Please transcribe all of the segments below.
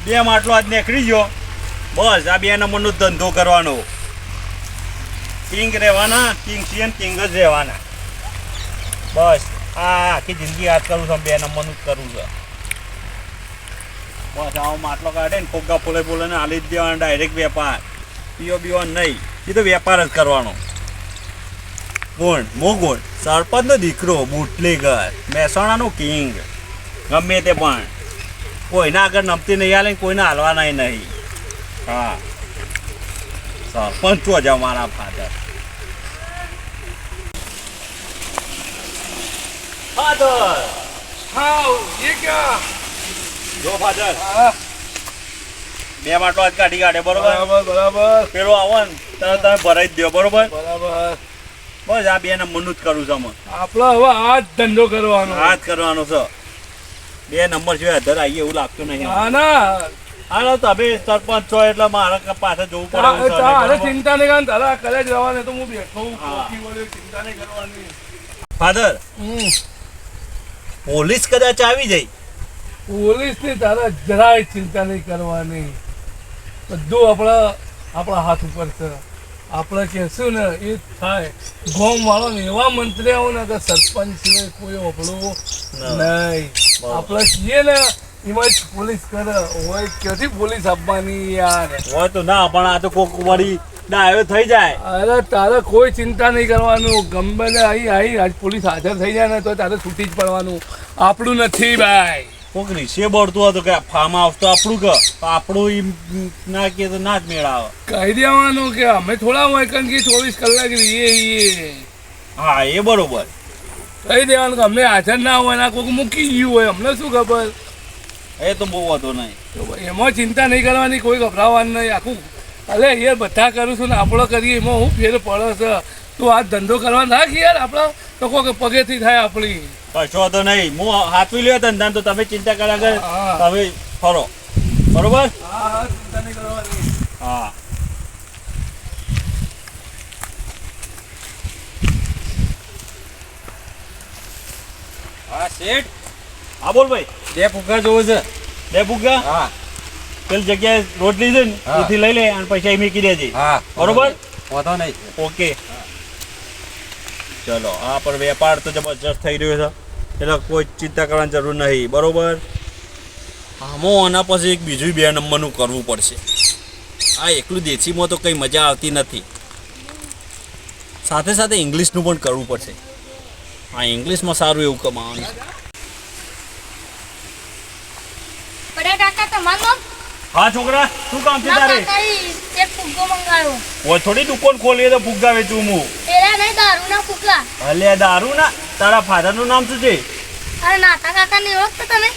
2 માટલો આજ નીકળી ગયો. બસ આ 2 નંબરનો ધંધો કરવાનો. કિંગ રહેવાના, કિંગ છીએ ને કિંગ જ રહેવાના. બસ આ આખી જિંદગી યાદ કરું છું, 2 નંબરનું જ કરું છું. બસ આવો માટલો કાઢે ને ફોગા ફોલે ને હાલી જ દેવાનો ડાયરેક્ટ વેપાર. પીવો નહીં, એ તો વેપાર જ કરવાનો. કોણ મોગોણ સરપંચનો દીકરો, બુટલેગર, મહેસાણાનો કિંગ. ગમે તે પણ કોઈના આગળ નમતી નહીં હાલે, કોઈને હાલવાના નહીં. હા, સરપંચ છો જ મારા ફાધર. ફાધર હા એ ક્યાં જો ફાધર 2 માટલો આજ કાઢી કાઢે. બરોબર બરાબર પેલો આવો ને તરત તમે ભરાઈ જ દો. બરોબર બરાબર. બસ આ 2 નંબરનું જ કરું છું. આપણે હવે આ જ ધંધો કરવાનો. આ જ કરવાનો છે. 2 નંબર સિવાય અધર આવીએ એવું લાગતું નહીં. હા ના હાલો તમે સરપંચ છો એટલે મારે પાછળ જવું પડે. તારે ચિંતા નહીં કરવાની, તારા કરે જ રહેવાની. તો હું બેઠો હું ચિંતા નહીં કરવાની. ફાધર પોલીસ કદાચ આવી જાય. પોલીસની તારા જરાય ચિંતા નહીં કરવાની. બધું આપણા હાથ ઉપર છે. આપણે કહેશું ને એ થાય. ગામ વાળો ને એવા મંત્રી આવો ને કે સરપંચ સિવાય કોઈ આપણું નહીં. આપણે છીએ ને એમાં જ પોલીસ કરે હોય. ક્યાંથી પોલીસ આપવાની યાર હોય તો ના, પણ આ તો કોક વળી ડાયો થઈ જાય. અરે તારે કોઈ ચિંતા નહીં કરવાનું. ગમે તે આજ પોલીસ હાજર થઈ જાય ને તો તારે છૂટી જ પડવાનું. આપણું નથી ભાઈ. કોક રીસે બળતું હતું કે ફાર્મ હાઉસ તો આપણું કે આપણું એમ ના કે તો ના જ મેળ આવે. કહી દેવાનું કે અમે થોડા હોય કારણ કે 24 કલાક રહીએ. હા એ બરોબર. કહી દેવાનું કે અમને હાજર ના હોય ના કોઈક મૂકી ગયું હોય. અમને શું ખબર. એ તો બહુ વધુ નહીં. એમાં ચિંતા નહીં કરવાની, કોઈ ગભરાવાનું નહીં. આખું અલે યાર બધા કરું છું ને આપણો કરીએ એમાં હું ફેર પડે છે. તું આ ધંધો કરવા નાખ યાર. આપણા તો કોઈ પગેથી થાય આપણી. કશો તો નહીં. હું હાથવી લ્યો ધંધા તો તમે ચિંતા કર્યા કર. તમે ફરો. બરોબર. હા ચિંતા નહીં કરવાની. હા હા શેઠ. હા બોલ ભાઈ. 2 ફુગ્ગા જોવે છે. 2 ફુગ્ગા હા પેલી જગ્યાએ રોટલી છે ને એથી લઈ લે અને પૈસા મૂકી દેજે. હા બરોબર. વાંધો નહીં. ઓકે ચલો. આ પર વેપાર તો જબરજસ્ત થઈ રહ્યો છે એટલે કોઈ ચિંતા કરવાની જરૂર નહીં. બરોબર. આમાં આના પછી એક બીજું 2 નંબરનું કરવું પડશે. આ એકલું દેશીમાં તો કંઈ મજા આવતી નથી. સાથે સાથે ઇંગ્લિશનું પણ કરવું પડશે. હા ઇંગ્લિશમાં સારું એવું કમાવાનું. હા છોકરા શું કામ છે તારે? એક ફુગ્ગો મંગાવ્યો. ઓ થોડી દુકાન ખોલીએ તો ફુગ્ગા વેચું હું. પેલા નહીં દારૂના ફુગ્ગા. અલે દારૂ ના. તારા ફાધરનું નામ શું છે? અરે નાતા કાકા ને ઓળખતો તને?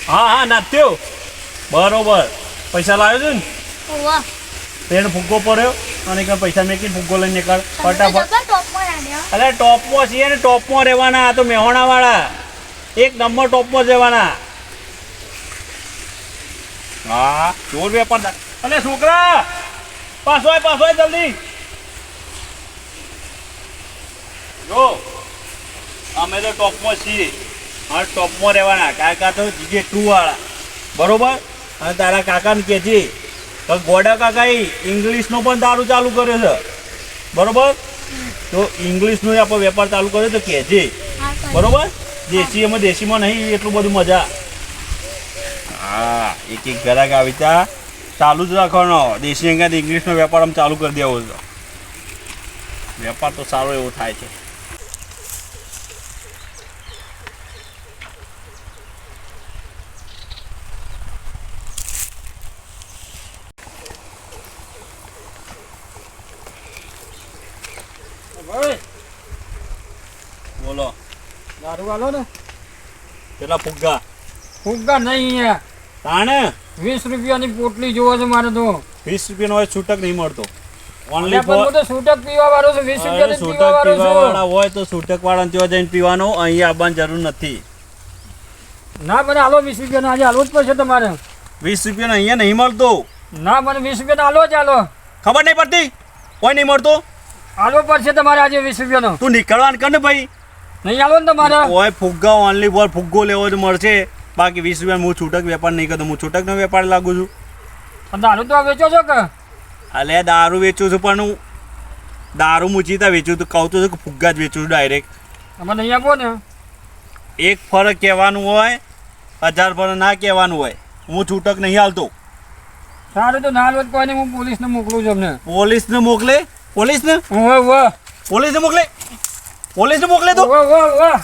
હા નાત્યો. બરોબર. પૈસા લાવ્યો છે ને? વાહ. તેને ફુગ્ગો પડ્યો અને કે પૈસા મેકીને ફુગ્ગો લઈને નીકળ ફટાફટ. ટોપમાં આડ્યો. અરે ટોપમાં છીએ ને ટોપમાં રહેવાના. આ તો મહેવાણા વાળા 1 નંબર ટોપમાં જ રહેવાના. હા ચોર વેપાર. અલે છોકરા પાછો આય જલ્દી. જો અમે તો ટોપમાં છીએ. હા ટોપમાં રહેવાના. કાકા તો જીજે 2 વાળા. બરોબર. અને તારા કાકાને કહે છે તો ગોડા કાકાએ ઇંગ્લિશનો પણ દારૂ ચાલુ કર્યો છે. બરોબર. તો ઇંગ્લિશનો આપણે વેપાર ચાલુ કર્યો તો કહેજે. બરોબર. દેશીમાં નહીં એટલું બધું મજા. હા એક ગ્રાહક આવી ત્યાં ચાલુ જ રાખવાનો. દેશી અંગાત ઇંગ્લિશનો વેપાર આમ ચાલુ કરી દેવો છે. વેપાર તો સારો એવો થાય છે. બોલો. દારૂ વાલો ને કેટલા ફુગ્ગા? ફુગ્ગા નહીં અહીંયા. તાણે 20 રૂપિયાની પોટલી જોવો છે મારે તો. 20 રૂપિયાનો હોય છૂટક નહીં મળતો. ઓનલી હું તો છૂટક પીવા વાળો છું. 20 રૂપિયાની પીવા વાળો છું. હોય તો છૂટક વાળા ત્યાં જઈને પીવાનો. અહીંયા આવવાની જરૂર નથી. ના મને હાલો 20 રૂપિયાનો આજે હાલવો જ પડશે તમારે. 20 રૂપિયાનો અહીંયા નહીં મળતો. ના મને 20 રૂપિયાનો હાલો જ હાલો. ખબર નહીં પડતી કોઈ નહીં મળતો. હાલવો પડશે તમારે આજે 20 રૂપિયાનો. તું નીકળવાનું કર ને ભાઈ. નહીં હાલો ને તમારે. ઓય ફુગ્ગા ઓનલી ફોર ફુગ્ગો લેવો જ મળશે. બાકી 20 રૂપિયા હું છૂટક વેપાર નહીં કરતો, હું છૂટકનો વેપાર લાગુ છું. પણ દારૂ તો વેચો છો કે અલે દારૂ વેચું છું પણ હું દારૂ મૂચીતા વેચું છું, કહું તો છું કે ફુગ્ગા જ વેચું છું ડાયરેક્ટ. તમે નહીં આપો ને એક ફરક કહેવાનું હોય, 1000 ફરક ના કહેવાનું હોય. હું છૂટક નહીં હાલતો. સારું તો ના લો કોઈ નહીં, હું પોલીસને મોકલું છું અમને. પોલીસને મોકલે? પોલીસને વાહ વાહ પોલીસને મોકલે? પોલીસને મોકલે તો વાહ વાહ વાહ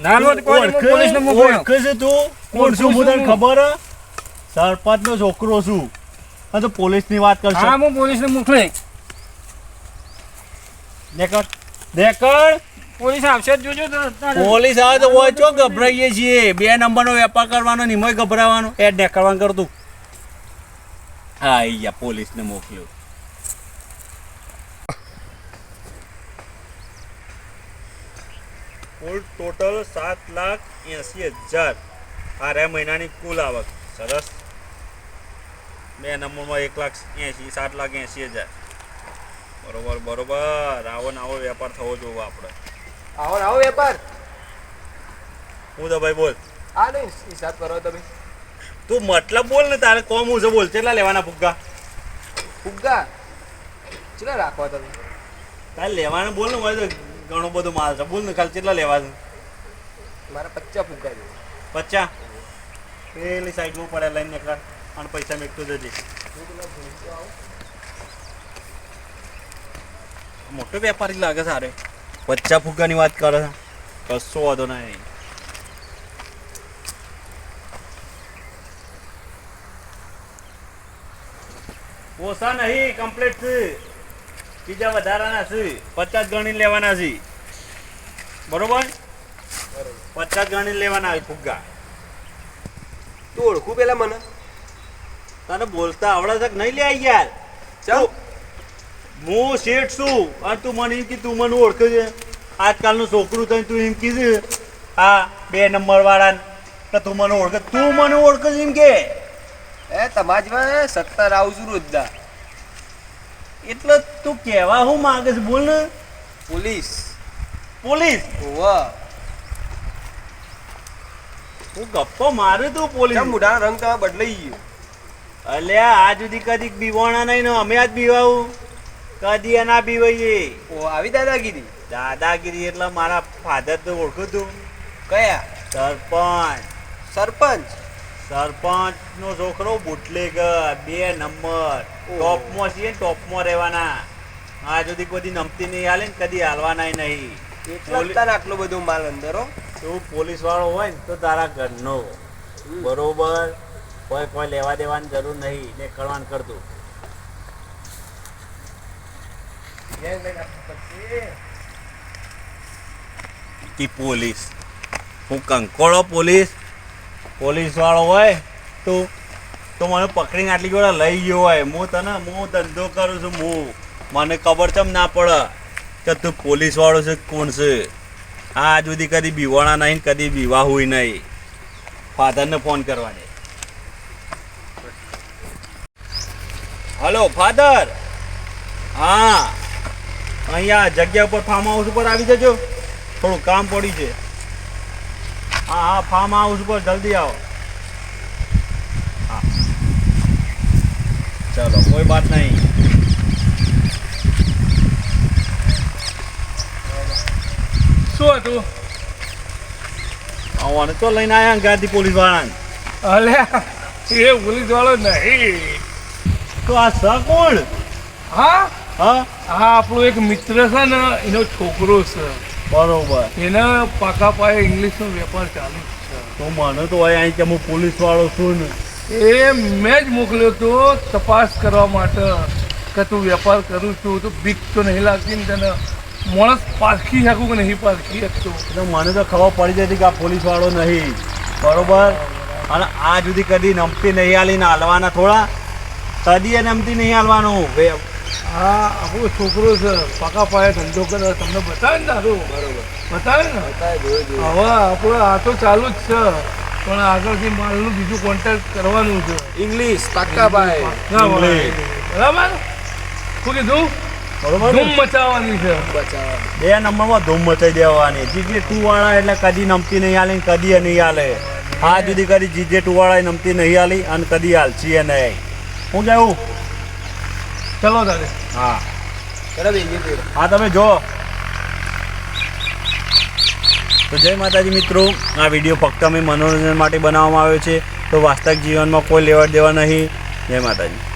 ના લો કોઈ નહીં, હું પોલીસને મોકલું. ઓળખે છે તું? કોણ છું? હું તને ખબર હે? સરપંચનો છોકરો છું. હા તો પોલીસની વાત કરશે. હા હું પોલીસને મોકલી. દેકડ દેકડ પોલીસ આવશે જ જોજો તો. પોલીસ આવે તો હોય ચો ગભરાઈએ છીએ. 2 નંબરનો વેપાર કરવાનો ને એમાંય ગભરાવાનો. એડ નીકળવાનું કરતું. હા અહીંયા પોલીસને મોકલ્યો. કુલ ટોટલ 7,80,000 આ રે મહિનાની કુલ આવક. સરસ. 2 નંબરમાં 1,80,000 7,80,000. બરોબર બરોબર. આવો ને આવો વેપાર થવો જોવો આપણે. આવો વેપાર. હું તો ભાઈ બોલ. આ નહીં હિસાબ કરો તમે. તું મતલબ બોલ ને, તારે કોમ હું છે બોલ. કેટલા લેવાના ફુગ્ગા? ફુગ્ગા ચેલા રાખવા તમે? તારે લેવાના બોલ ને, હોય તો ઘણો બધો માલ છે. બોલ ને ખાલી કેટલા લેવા છે? મારા 50 ફુગ્ગા છે. 50? પેલી સાઈડમાં પડે લઈને નીકળ અને પૈસા મેકતો જજે. મોટો વેપારી લાગે સારે. 50 ફુગ્ગાની વાત કરે છે. કશો વાંધો નહીં. ઓછા નહીં, કમ્પ્લીટ છે. બીજા વધારાના છે. 50 ગણી લેવાના છે. બરોબર? 50 ગણી લેવાના છે ફુગ્ગા. તું ઓળખું પેલા મને? તને બોલતા આવડે છે કે નહીં લે યાર? ચાલ હું શેઠ છું અને તું મને એમ કે તું મને ઓળખે છે. આજકાલનું છોકરું થઈને તું એમ કીધું હા 2 નંબર વાળા તો તું મને ઓળખે. તું મને ઓળખે છે એમ કે? એ તમારા જેવા 70 આવું છું રોજના. એટલે તું કહેવા હું માંગે છે બોલ ને. પોલીસ. પોલીસ? વાહ હું ગપ્પો મારું તું પોલીસ? કેમ મોઢાનો રંગ તમારો બદલાઈ ગયો? અલ્યા આ સુધી કદી બીવાણા નહીં ને અમે આજ બીવાવું કદી ના બીવાઈએ. ઓ આવી દાદાગીરી? દાદાગીરી એટલે મારા ફાધર તો ઓળખું તું. કયા? સરપંચ. સરપંચ? સરપંચ નો છોકરો બુટલેગર 2 નંબર. ટોપમાં છીએ, ટોપમાં રહેવાના. આ સુધી કોઈ નમતી નહીં હાલે ને કદી હાલવાના નહીં. એટલા જ તારે આટલો બધો માલ અંદર હો. તું પોલીસ વાળો હોય ને તો તારા ઘરનો બરોબર. કોઈ લેવા દેવાની જરૂર નહીં. ને કરવાનું કરતું. પોલીસ હું કંકોળો પોલીસ પોલીસ વાળો હોય તું તો મને પકડીને આટલી જોડે લઈ ગયો હોય. હું ધંધો કરું છું. મને ખબર ચમ ના પડે કે તું પોલીસ વાળો છે કોણ છે. આજ સુધી કદી બીવાણા નહીં, કદી બીવા હોય નહીં. ફાધરને ફોન કરવા દે. Hello father. હા અહીંયા જગ્યા ઉપર ફાર્મ હાઉસ ઉપર આવી જજો. થોડું કામ પડ્યું છે. હા ફાર્મ હાઉસ ઉપર જલ્દી આવો. હા ચલો કોઈ બાત નહીં. શું હતું? આવવાનું તો લઈને આવ્યા ગાડી પોલીસ વાળાને. અલ્યા એ પોલીસ વાળો નહીં. તો આ સ કોણ? હા હા આ આપણો એક મિત્ર છે ને, એનો છોકરો છે. બરોબર. એને પાકા પાયે ઇંગ્લિશનો વેપાર ચાલુ છે. તો મને તો અહીં કે હું પોલીસ વાળો છું ને. એ મેં જ મોકલ્યો તો તપાસ કરવા માટે કે તું વેપાર કરું છું તો બીક તો નહીં લાગતી ને તને? માણસ પારખી શકું કે નહીં પારખી શકતો? એટલે મને તો ખબર પડી જતી કે આ પોલીસ વાળો નહીં. બરોબર. અને આ સુધી કદી નમતી નહીં હાલીને હાલવાના થોડા. કદી એ નમતી નહીં હાલવાનું. હા આપણો છોકરો છે, પાકા પાયે ધંધો કરે. તમને બતાવે ને તારું? બરોબર બતાવે ને. હવે આપણે આ તો ચાલુ જ છે, પણ આગળથી માલનું બીજું કોન્ટેક્ટ કરવાનું છે. ઇંગ્લિશ પાક્કા ભાઈ. ના ભાઈ. બરાબર શું કીધું? બરોબર ધૂમ ને? મચાવવાની છે. 2 નંબરમાં ધૂમ મચાઈ દેવાની. જીજે 2 વાળા એટલે કદી નમતી નહીં આલી ને કદી નહીં આલે. આ જુદી કરી જીજે 2 વાળા નમતી નહીં આલી અને કદી આલસી એ નહીં. હું કેવું? ચલો તારે. હા ચલો બેસી ગયો. હા તમે જો. તો જય માતાજી મિત્રો, આ વિડીયો ફક્ત અમે મનોરંજન માટે બનાવવામાં આવ્યો છે. તો વાસ્તવિક જીવનમાં કોઈ લેવા દેવા નહીં. જય માતાજી.